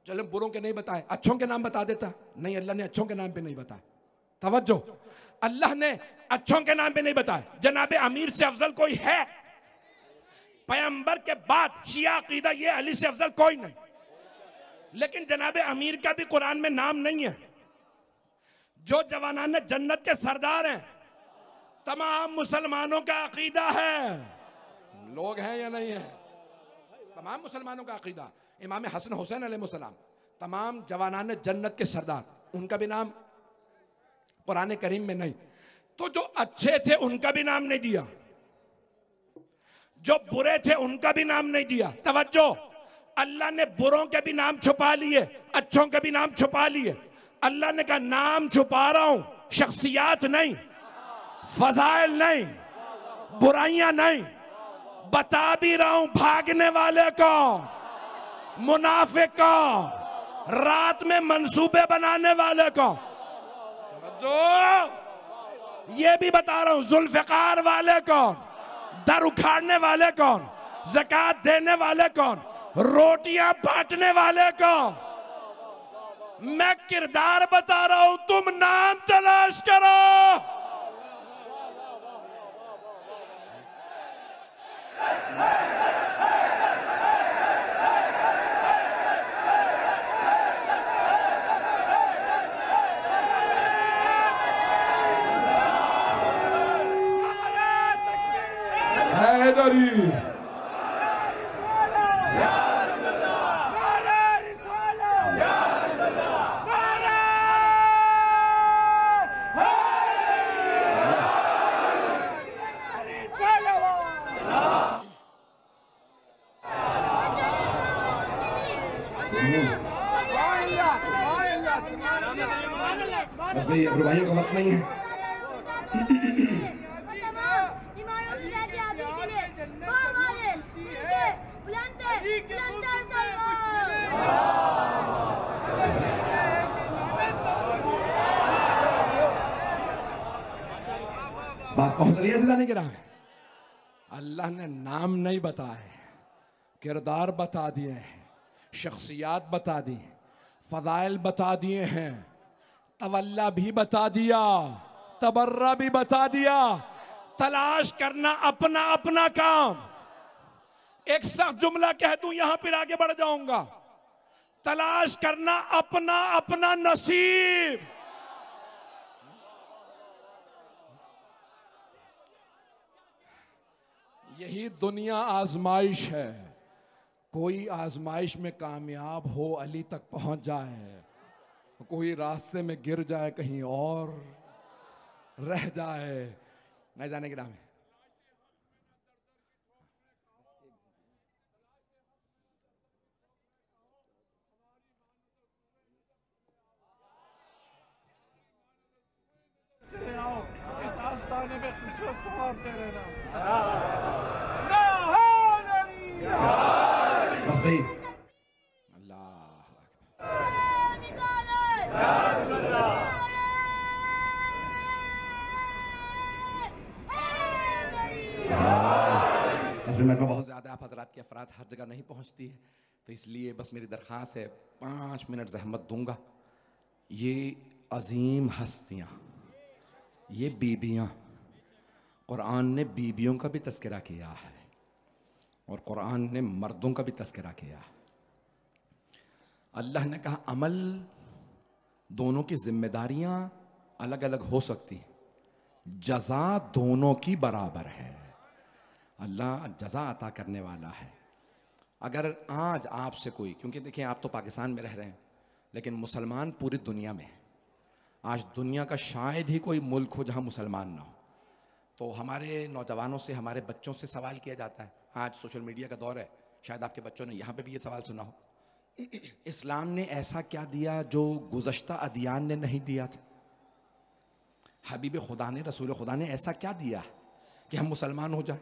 चलो बुरों के नहीं बताए, अच्छों के नाम बता देता। नहीं, अल्लाह ने अच्छों के नाम पे नहीं बताया। तवज्जो, अल्लाह ने अच्छों के नाम पे नहीं बताया। जनाबे अमीर से अफजल कोई है? पैगंबर के बाद शिया अकीदा ये अली से अफजल कोई नहीं। लेकिन जनाबे अमीर का भी कुरान में नाम नहीं है। जो जवानान जन्नत के सरदार हैं, तमाम मुसलमानों का अकीदा है। लोग हैं या नहीं है? तमाम मुसलमानों का अकीदा। इमाम हसन हुसैन अलैहिस्सलाम तमाम जवानान जन्नत के सरदार, उनका भी नाम कुरान करीम में नहीं। तो जो अच्छे थे उनका भी नाम नहीं दिया, जो बुरे थे उनका भी नाम नहीं दिया। तवज्जो, अल्लाह ने बुरों के भी नाम छुपा लिए, अच्छों के भी नाम छुपा लिए। अल्लाह ने कहा नाम छुपा रहा हूं, शख्सियात नहीं, फजाइल नहीं, बुराइयां नहीं, बता भी रहा हूं भागने वाले को, मुनाफिक को, रात में मंसूबे बनाने वाले को। जो ये भी बता रहा हूं, जुल्फिकार वाले कौन, दर उखाड़ने वाले कौन, ज़कात देने वाले कौन, रोटियां बांटने वाले कौन। मैं किरदार बता रहा हूं, तुम नाम तलाश करो। हैदरी रुबाइयों का वक्त नहीं है। बात पहुंच रही है नहीं गिरा? अल्लाह ने नाम नहीं बताए, किरदार बता दिए हैं, शख्सियात बता दी, फदाइल बता दिए हैं, तवल्ला भी बता दिया, तबर्रा भी बता दिया। तलाश करना अपना अपना काम। एक सख्त जुमला कह दूं, यहां फिर आगे बढ़ जाऊंगा। तलाश करना अपना अपना नसीब। यही दुनिया आजमाइश है। कोई आजमाइश में कामयाब हो, अली तक पहुंच जाए, कोई रास्ते में गिर जाए, कहीं और रह जाए, नहीं जाने के नाम है। इस आस्थाने में खुशबू समाते रहना। में बहुत ज़्यादा आप हजरात की अफराद हर जगह नहीं पहुंचती है, तो इसलिए बस मेरी दरख्वास्त है 5 मिनट जहमत दूंगा। ये अजीम हस्तियाँ, ये बीबियाँ, कुरान ने बीबियों का भी तस्करा किया है और कुरान ने मर्दों का भी तस्करा किया। अल्लाह ने कहा अमल दोनों की जिम्मेदारियां अलग अलग हो सकती हैं, जजा दोनों की बराबर है। अल्लाह जजा अता करने वाला है। अगर आज आपसे कोई, क्योंकि देखिए आप तो पाकिस्तान में रह रहे हैं, लेकिन मुसलमान पूरी दुनिया में, आज दुनिया का शायद ही कोई मुल्क हो जहां मुसलमान ना हो। तो हमारे नौजवानों से, हमारे बच्चों से सवाल किया जाता है, आज सोशल मीडिया का दौर है, शायद आपके बच्चों ने यहाँ पे भी ये सवाल सुना हो, इस्लाम ने ऐसा क्या दिया जो गुज़श्ता अदियान ने नहीं दिया था? हबीब खुदा ने, रसूल खुदा ने ऐसा क्या दिया कि हम मुसलमान हो जाए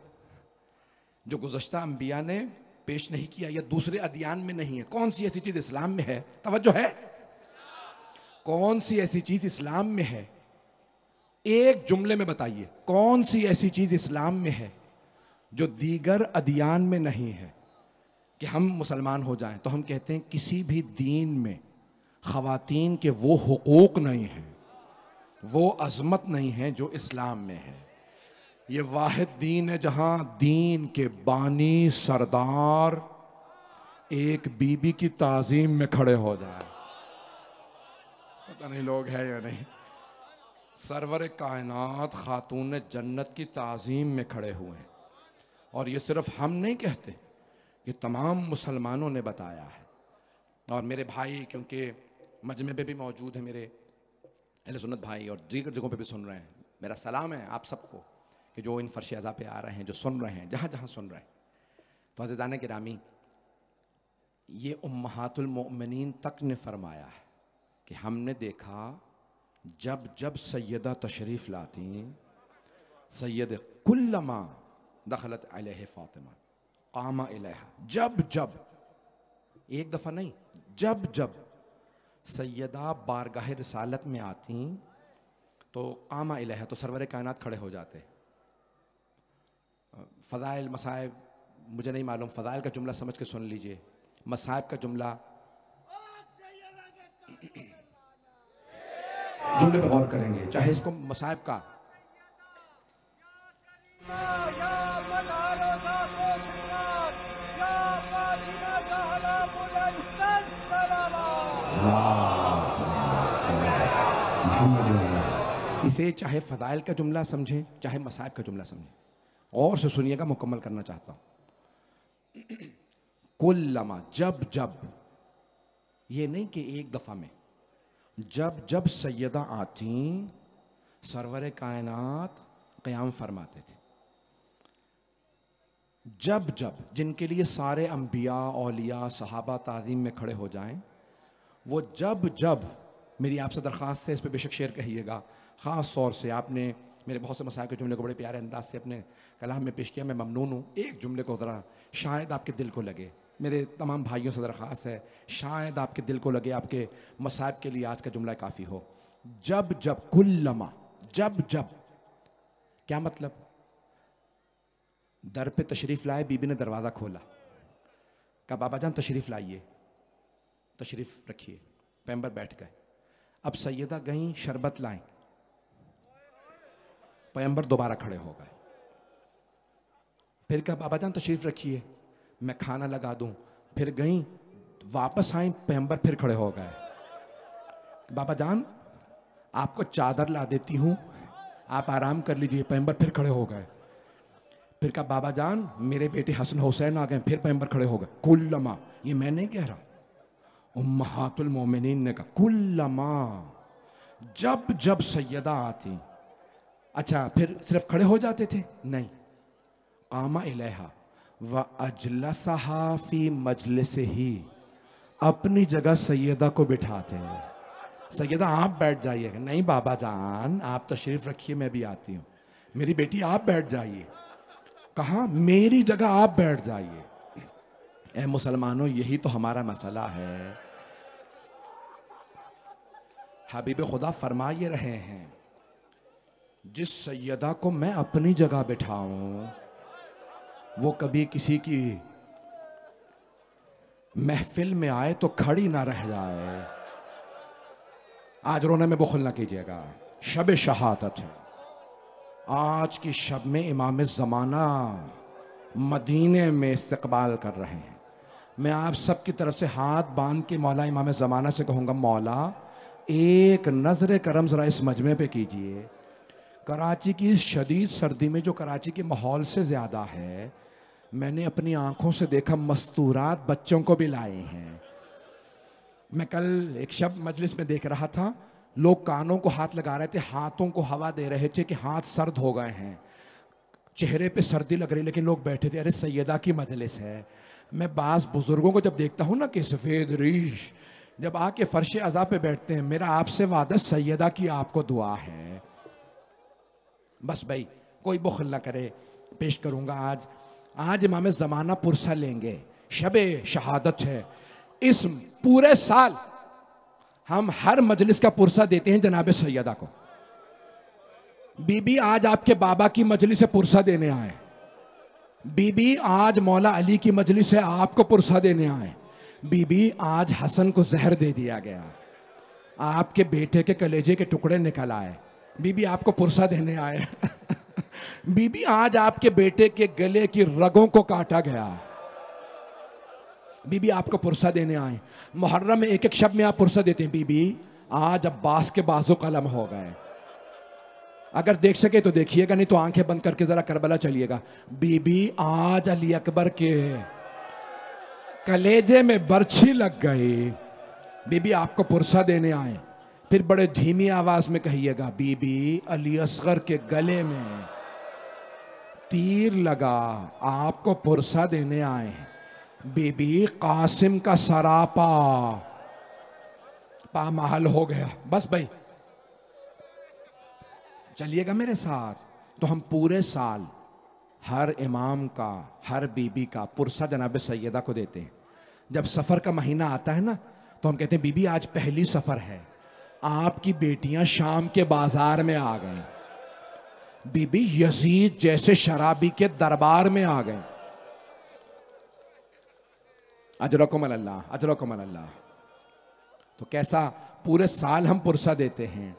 जो गुज़श्ता अंबिया ने पेश नहीं किया, या दूसरे अदियान में नहीं है। कौन सी ऐसी चीज इस्लाम में है? तवज्जो है, कौन सी ऐसी चीज इस्लाम में है? एक जुमले में बताइए, कौन सी ऐसी चीज इस्लाम में है जो दीगर अदियान में नहीं है? कि हम मुसलमान हो जाएं तो हम कहते हैं किसी भी दीन में ख़वातीन के वो हुकूक नहीं है, वो अज़मत नहीं है जो इस्लाम में है। ये वाहिद दीन है जहां दीन के बानी सरदार एक बीबी की ताज़ीम में खड़े हो जाए। पता नहीं लोग है या नहीं। सरवर कायनात खातून जन्नत की ताज़ीम में खड़े हुए हैं। और ये सिर्फ हम नहीं कहते, ये तमाम मुसलमानों ने बताया है। और मेरे भाई क्योंकि मजमे पे भी मौजूद है, मेरे अहले सुन्नत भाई, और दीगर जगहों पे भी सुन रहे हैं, मेरा सलाम है आप सबको कि जो इन फर्श अज़ा पे आ रहे हैं, जो सुन रहे हैं, जहाँ जहाँ सुन रहे हैं। तो अज़ीज़ान गिरामी, ये उम्महातुल मोमिनीन तक ने फरमाया है कि हमने देखा जब जब सैयदा तशरीफ़ लाती, सैयद कुल्लमा दखलत अलैहि फ़ातिमा कामा इलैहा, जब जब, एक दफ़ा नहीं, जब जब सैयदा बारगाह रिसालत में आती तो कामा इलैहा, तो सरवर कायनात खड़े हो जाते। फ़ज़ाइल मसाइब मुझे नहीं मालूम, फ़ज़ाइल का जुमला समझ के सुन लीजिए, मसाइब का जुमला, जुमले पे गौर करेंगे, चाहे इसको मसाइब का इसे चाहे फ़ज़ाइल का जुमला समझें, चाहे मसाइब का जुमला समझें, और से सुनिएगा, मुकम्मल करना चाहता हूं। कुल्लमा, जब जब, ये नहीं कि एक दफ़ा में, जब जब सैयदा आती सरवर कायनात क़याम फरमाते थे। जब जब, जिनके लिए सारे अंबिया औलिया सहाबा ताज़ीम में खड़े हो जाएं, वो जब जब, मेरी आपसे दरख्वास्त है, इस पर बेशक शेर कहिएगा, ख़ास तौर से आपने मेरे बहुत से मसाइल के जुमले को बड़े प्यारे अंदाज से अपने कलाम में पेश किया, मैं ममनून हूँ। एक जुमले को ज़रा शायद आपके दिल को लगे, मेरे तमाम भाइयों से दरख्वास्त है, शायद आपके दिल को लगे, आपके मसाइब के लिए आज का जुमला काफ़ी हो। जब जब, कुल्लमा, जब जब, क्या मतलब? दर पे तशरीफ़ लाए, बीबी ने दरवाज़ा खोला, कहा बाबा जान तशरीफ़ लाइए, तशरीफ़ रखिए, पैम्बर बैठ गए। अब सैयदा गईं शरबत लाएं, पैगंबर दोबारा खड़े हो गए, फिर कहा बाबा जान तशरीफ रखिए, मैं खाना लगा दूं, फिर गईं, वापस आई, पैगंबर फिर खड़े हो गए, बाबा जान आपको चादर ला देती हूं, आप आराम कर लीजिए, पैगंबर फिर खड़े हो गए। फिर कहा बाबा जान मेरे बेटे हसन हुसैन आ गए, फिर पैगंबर खड़े हो गए। कुल्लमा, ये मैं नहीं कह रहा, उम्महातुल मोमिनीन ने कहा, कुल्लमा, जब जब सैयदा आती। अच्छा, फिर सिर्फ खड़े हो जाते थे? नहीं, कामा इलैहा व अजलसहा फी मजलिसिही, अपनी जगह सैयदा को बिठाते हैं। सैयदा आप बैठ जाइए, नहीं बाबा जान आप तशरीफ रखिए, मैं भी आती हूँ। मेरी बेटी आप बैठ जाइए, कहा मेरी जगह आप बैठ जाइए। ए मुसलमानों, यही तो हमारा मसला है। हबीब खुदा फरमा ये रहे हैं, जिस सैयदा को मैं अपनी जगह बिठाऊं वो कभी किसी की महफिल में आए तो खड़ी ना रह जाए। आज रोने में बुखल ना कीजिएगा, शब शहादत है। आज की शब में इमाम ज़माना मदीने में इस्तकबाल कर रहे हैं। मैं आप सब की तरफ से हाथ बांध के मौला इमाम ज़माना से कहूँगा, मौला एक नज़र करम ज़रा इस मजमे पे कीजिए। कराची की इस शदीद सर्दी में जो कराची के माहौल से ज़्यादा है, मैंने अपनी आंखों से देखा मस्तूरात बच्चों को भी लाए हैं। मैं कल एक शब मजलिस में देख रहा था, लोग कानों को हाथ लगा रहे थे, हाथों को हवा दे रहे थे कि हाथ सर्द हो गए हैं, चेहरे पे सर्दी लग रही, लेकिन लोग बैठे थे। अरे सैयदा की मजलिस है। मैं बाज़ बुजुर्गों को जब देखता हूँ ना कि सफ़ेद रीश जब आके फर्श अज़ा पे बैठते हैं, मेरा आपसे वादा सैयदा की आपको दुआ है। बस भाई कोई बुखल ना करे, पेश करूँगा आज इमाम ज़माना पुरसा लेंगे। शबे शहादत है। इस पूरे साल हम हर मजलिस का पुरसा देते हैं जनाब सैयदा को। बीबी आज आपके बाबा की मजलिस से पुरसा देने आए, बीबी आज मौला अली की मजलिस से आपको पुरसा देने आए, बीबी आज हसन को जहर दे दिया गया, आपके बेटे के कलेजे के टुकड़े निकल आए, बीबी आपको पुरसा देने आए। बीबी आज आपके बेटे के गले की रगों को काटा गया, बीबी आपको पुरसा देने आए। मुहर्रम में एक एक शब्द में आप पुरसा देते हैं, बीबी आज अब्बास के बाजू कलम हो गए। अगर देख सके तो देखिएगा, नहीं तो आंखें बंद करके जरा करबला चलिएगा। बीबी आज अली अकबर के कलेजे में बर्छी लग गई, बीबी आपको पुरसा देने आए। फिर बड़े धीमी आवाज में कहिएगा, बीबी अली असगर के गले में तीर लगा, आपको पुरसा देने आए। बीबी कासिम का सरापा पामाल हो गया। बस भाई चलिएगा मेरे साथ। तो हम पूरे साल हर इमाम का, हर बीबी का पुरसा जनाब सैयदा को देते हैं। जब सफर का महीना आता है ना, तो हम कहते हैं बीबी आज पहली सफर है, आपकी बेटियां शाम के बाजार में आ गई, बीबी यजीद जैसे शराबी के दरबार में आ गए। अजरकुम अल्लाह, अजरकुम अल्लाह। तो कैसा पूरे साल हम पुरसा देते हैं,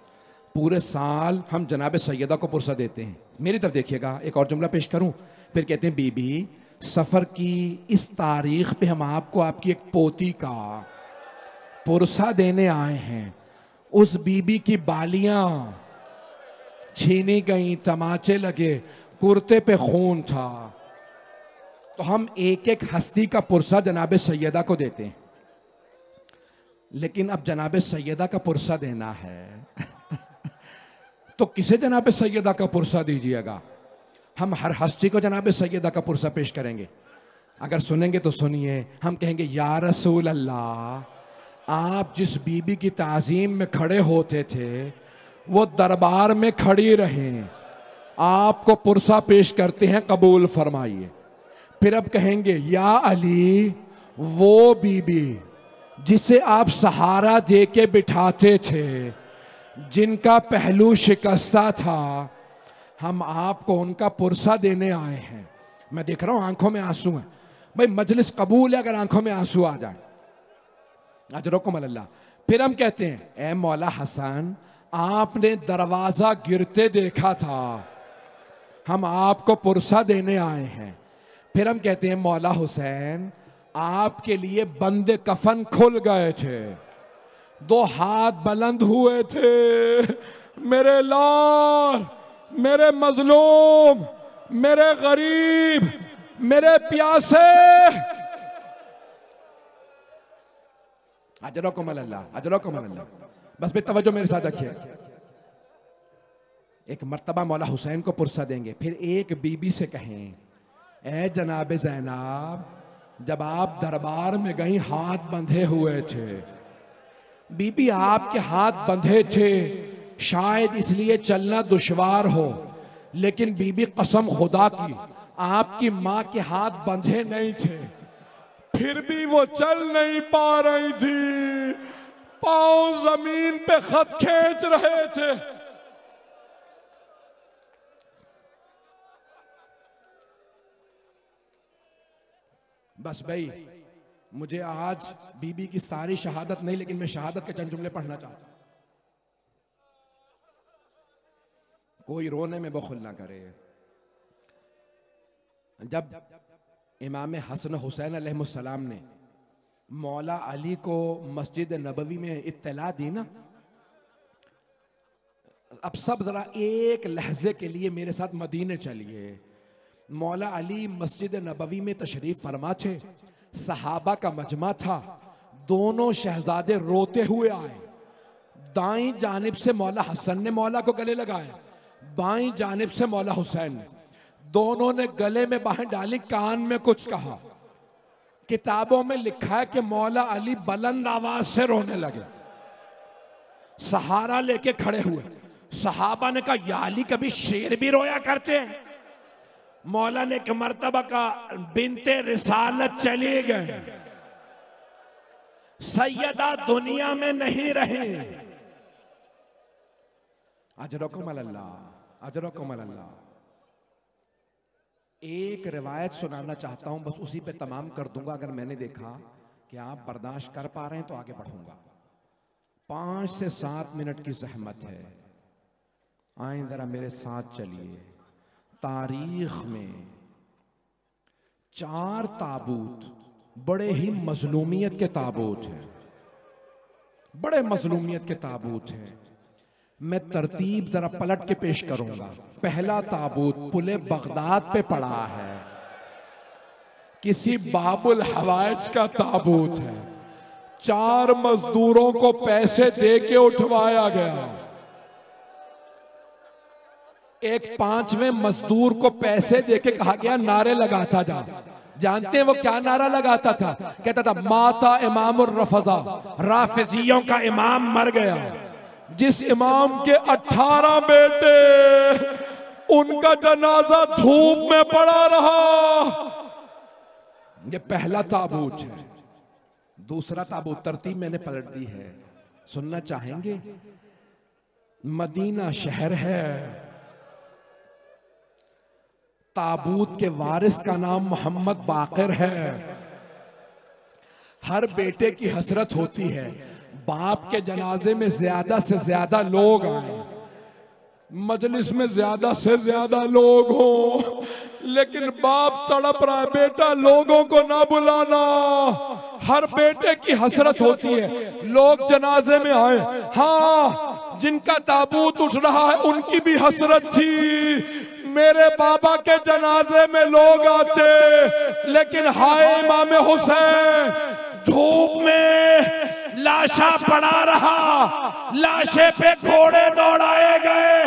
पूरे साल हम जनाब सैयदा को पुरसा देते हैं। मेरी तरफ देखिएगा, एक और जुमला पेश करूं। फिर कहते हैं बीबी सफर की इस तारीख पे हम आपको आपकी एक पोती का पुरसा देने आए हैं। उस बीबी की बालियां छीनी गई, तमाचे लगे, कुर्ते पे खून था। तो हम एक एक हस्ती का पुरसा जनाब सैयदा को देते हैं। लेकिन अब जनाब सैयदा का पुरसा देना है तो किसे जनाब सैयदा का पुरसा दीजिएगा? हम हर हस्ती को जनाब सैयदा का पुरसा पेश करेंगे। अगर सुनेंगे तो सुनिए। हम कहेंगे, या रसूल अल्लाह, आप जिस बीबी की ताजीम में खड़े होते थे वो दरबार में खड़ी रहे, आपको पुरसा पेश करते हैं, कबूल फरमाइए। फिर अब कहेंगे, या अली, वो बीबी जिसे आप सहारा दे के बिठाते थे, जिनका पहलू शिकस्ता था, हम आपको उनका पुरसा देने आए हैं। मैं देख रहा हूं आंखों में आंसू हैं। भाई मजलिस कबूल है अगर आंखों में आंसू आ जाए। अजरकुम अल्लाह। फिर हम कहते हैं, ए मौला हसन, आपने दरवाजा गिरते देखा था, हम आपको पुरसा देने आए हैं। फिर हम कहते हैं, मौला हुसैन, आपके लिए बंदे कफन खुल गए थे, दो हाथ बुलंद हुए थे, मेरे लाल, मेरे मजलूम, मेरे गरीब, मेरे प्यासे। अजरकुम अल्लाह, अजरकुम अल्लाह। बस भी तवज्जो मेरे साथ रखिए। एक मर्तबा मौला हुसैन को पुरसा देंगे। फिर एक बीबी से कहें, ए जनाब ज़ैनब, जब आप दरबार में गई हाथ बंधे हुए थे, बीबी आपके हाथ बंधे थे, शायद इसलिए चलना दुश्वार हो, लेकिन बीबी कसम खुदा की आपकी माँ के हाथ बंधे नहीं थे, फिर भी वो चल नहीं पा रही थी, पांव जमीन पे खत खींच रहे थे। बस भाई, मुझे आज बीबी की सारी शहादत नहीं, लेकिन मैं शहादत के चंद जुमले पढ़ना चाहता हूं। कोई रोने में बखुल ना करे। जब इमाम हसन हुसैन अलैहिस्सलाम ने मौला अली को मस्जिद नबवी में इत्तला दी ना, अब सब जरा एक लहजे के लिए मेरे साथ मदीने चलिए। मौला अली मस्जिद नबवी में तशरीफ फरमा थे, सहाबा का मजमा था, दोनों शहजादे रोते हुए आए। दाईं जानिब से मौला हसन ने मौला को गले लगाया, बाईं जानिब से मौला हुसैन ने, दोनों ने गले में बाहें डाली, कान में कुछ कहा। किताबों में लिखा है कि मौला अली बुलंद आवाज से रोने लगे, सहारा लेके खड़े हुए। सहाबा ने कहा, या अली, कभी शेर भी रोया करते हैं? मौला ने एक मर्तबा का बिनते रिसालत चली गए, सैयदा दुनिया में नहीं रहे। अजरकुम अल्लाह, अजरकुम अल्लाह। एक रिवायत सुनाना चाहता हूं, बस उसी पे तमाम कर दूंगा। अगर मैंने देखा कि आप बर्दाश्त कर पा रहे हैं तो आगे बढ़ूंगा। 5 से 7 मिनट की जहमत है, आए जरा मेरे साथ चलिए। तारीख में 4 ताबूत बड़े ही मजलूमियत के ताबूत हैं, बड़े मजलूमियत के ताबूत हैं। मैं तरतीब जरा पलट के पेश करूंगा। पहला ताबूत पुले बगदाद पे पड़ा है, किसी बाबुल हवाइज का ताबूत है। 4 मजदूरों को पैसे दे के उठवाया गया। एक 5वें मजदूर को पैसे दे के कहा गया नारे लगाता जा। जानते हैं वो क्या नारा लगाता था? कहता था माता इमामुर रफजा, राफिजियों का इमाम मर गया। जिस इमाम के 18 बेटे, उनका जनाजा धूप में पड़ा रहा। ये पहला ताबूत है। दूसरा ताबूत तरतीब मैंने पलट दी है, सुनना चाहेंगे? मदीना शहर है, ताबूत के वारिस का नाम मोहम्मद बाकिर है। हर बेटे की हसरत होती है बाप के जनाजे में ज्यादा से ज्यादा लोग आए, मजलिस में ज्यादा से ज्यादा लोग हों, लेकिन बाप तड़प रहा है बेटा लोगों को ना बुलाना। हर बेटे की हसरत होती है लोग जनाजे में आए। हाँ, जिनका ताबूत उठ रहा है उनकी भी हसरत थी मेरे बाबा के जनाजे में लोग आते, लेकिन हाय इमाम हुसैन, धूप में लाशा पड़ा रहा, लाशे पे घोड़े दौड़ाए गए।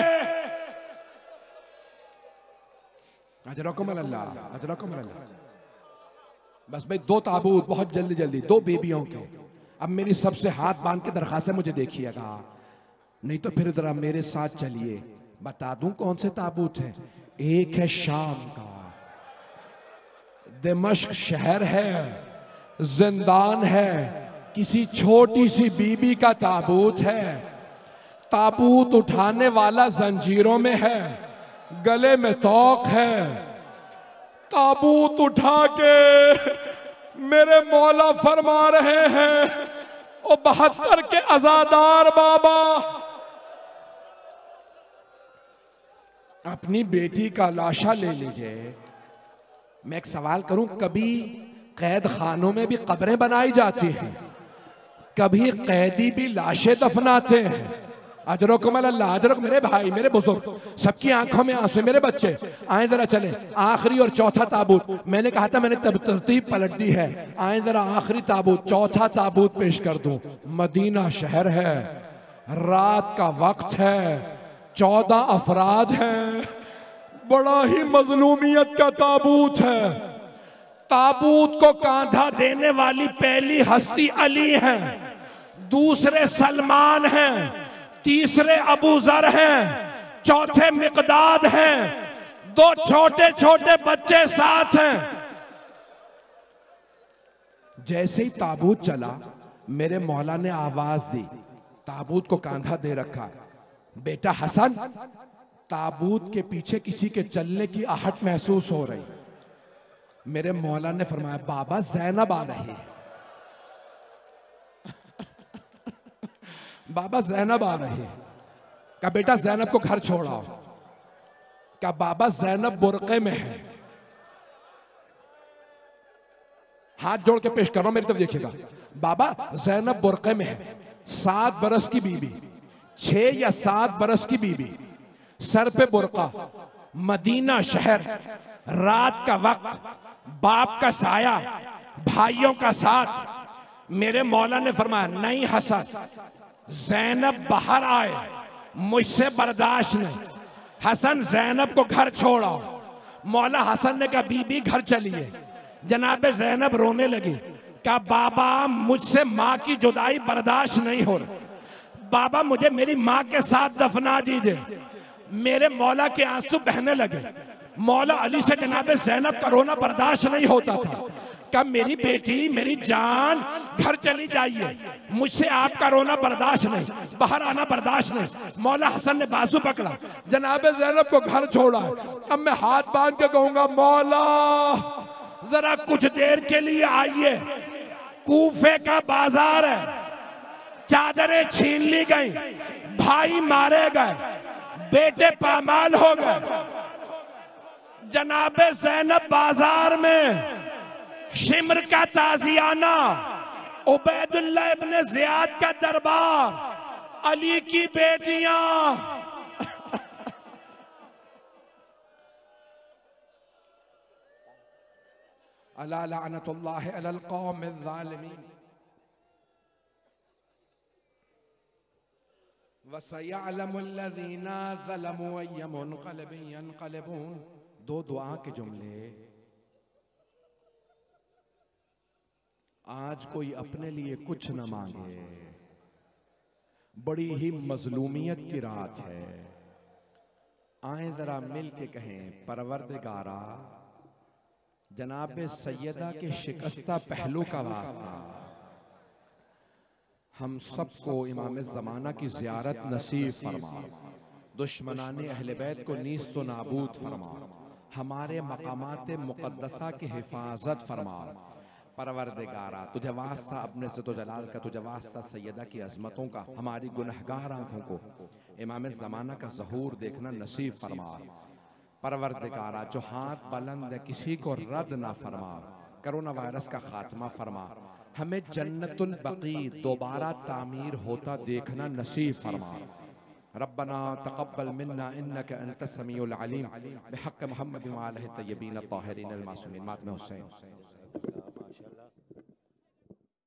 अजरकुम अल्लाह, अजरकुम अल्लाह। बस भाई 2 ताबूत बहुत जल्दी जल्दी, 2 बेबियों के। अब मेरी सबसे हाथ बांध के दरखास्त है, मुझे देखिएगा, नहीं तो फिर जरा मेरे साथ चलिए। बता दूं कौन से ताबूत हैं। एक है शाम का, दिमश्क शहर है, जिंदान है, किसी छोटी सी बीबी का ताबूत है। ताबूत उठाने वाला जंजीरों में है, गले में तौक है। ताबूत उठा के मेरे मौला फरमा रहे हैं, ओ 72 के अजादार बाबा, अपनी बेटी का लाशा ले लीजिए। मैं एक सवाल करूं, कभी कैद खानों में भी कब्रें बनाई जाती हैं, कभी कैदी भी लाशें दफनाते हैं। अजरकुम अल्लाह, अजरक मेरे भाई, मेरे बुजुर्ग, सबकी आंखों में आंसू, मेरे बच्चे, आए जरा चले। आखिरी और चौथा ताबूत, मैंने कहा था मैंने तरतीब पलट दी है। आए जरा आखिरी ताबूत, चौथा ताबूत पेश कर दूं। मदीना शहर है, रात का वक्त है, 14 अफराद हैं, बड़ा ही मजलूमियत का ताबूत है। ताबूत को कांधा देने वाली पहली हस्ती अली है, दूसरे सलमान हैं, तीसरे अबू जर हैं, चौथे मिकदाद हैं, 2 छोटे छोटे बच्चे साथ हैं। जैसे ही ताबूत चला मेरे मौला ने आवाज दी, ताबूत को कांधा दे रखा, बेटा हसन। ताबूत के पीछे किसी के चलने की आहट महसूस हो रही। मेरे मौला ने फरमाया बाबा ज़ैनब आ रही है। बाबा ज़ैनब आ रही है। कहा बेटा ज़ैनब को घर छोड़ाओ। कहा बाबा ज़ैनब बुरक़े में है। हाथ जोड़ के पेश कर रहा हूं, मेरी तरफ देखिएगा। बाबा ज़ैनब बुरक़े में है, 7 बरस की बीबी, 6 या 7 बरस की बीबी, सर पे बुरका, मदीना शहर, रात का वक्त, बाप का साया, भाइयों का साथ। मेरे मौला ने फरमाया नहीं हसन, ज़ैनब बाहर आए, मुझसे बर्दाश्त नहीं। हसन ज़ैनब को घर छोड़ाओ। मौला हसन ने कहा बीबी घर चलिए। जनाब ज़ैनब रोने लगी। कहा बाबा मुझसे माँ की जुदाई बर्दाश्त नहीं हो रही, बाबा मुझे मेरी माँ के साथ दफना दीजिए। मेरे मौला के आंसू बहने लगे। मौला अली से जनाब ज़ैनब का रोना बर्दाश्त नहीं होता था। कब मेरी बेटी मेरी जान घर चली जाइए, मुझसे आपका रोना बर्दाश्त नहीं, बाहर आना बर्दाश्त नहीं। मौला हसन ने बाजू पकड़ा, जनाब ज़ैनब को घर छोड़ा। अब मैं हाथ बांध के कहूंगा मौला जरा कुछ देर के लिए आइए, कूफे का बाजार है, चादरें छीन ली गई, भाई मारे गए, बेटे पामाल हो गए। जनाब ज़ैनब बाजार में शिमर का ताजियाना, उबैदुल्लाह इब्न ज़ियाद का दरबार, अली की बेटियां। अला लअनतुल्लाहि अलल कौमिज़ ज़ालिमीन वसयअलमुल लज़ीना ज़लमू अय्य मुनक़लिबिन यनक़लिबून। दो दुआ के जुमले। आज कोई अपने लिए कुछ न मांगे, बड़ी ही मजलूमियत की रात है। आए जरा मिल के कहें परवरदिगारा, जनाब सैयदा के शिकस्ता पहलू का वास्ता, हम सबको इमाम ज़माना की ज़ियारत नसीब फरमा, दुश्मनाने अहले बैत को नीस्त व नाबूद फरमा, हमारे मकामात मुक़द्दसा की हिफाजत फरमा। परवरदिगारा तुझे वास्ता अपने इज़्ज़त जलाल का, तुझे वास्ता सैयदा की अज़मतों का, हमारी गुनहगार आंखों को इमाम ज़माना का ज़हूर देखना नसीब फरमा। परवरदिगारा जो हाथ बुलंद है किसी को रद्द ना फरमा, कोरोना वायरस का खात्मा फरमा, हमें जन्नतुल बकी दोबारा तामीर होता देखना नसीब फरमा। रब्बना तक़ब्बल मिन्ना इन्नका अंतस समीउल अलीम बिहक़्क़ि मुहम्मद व आलिहि तय्यबीन अत्ताहिरीन अल मासूमीन। मातम हुसैन।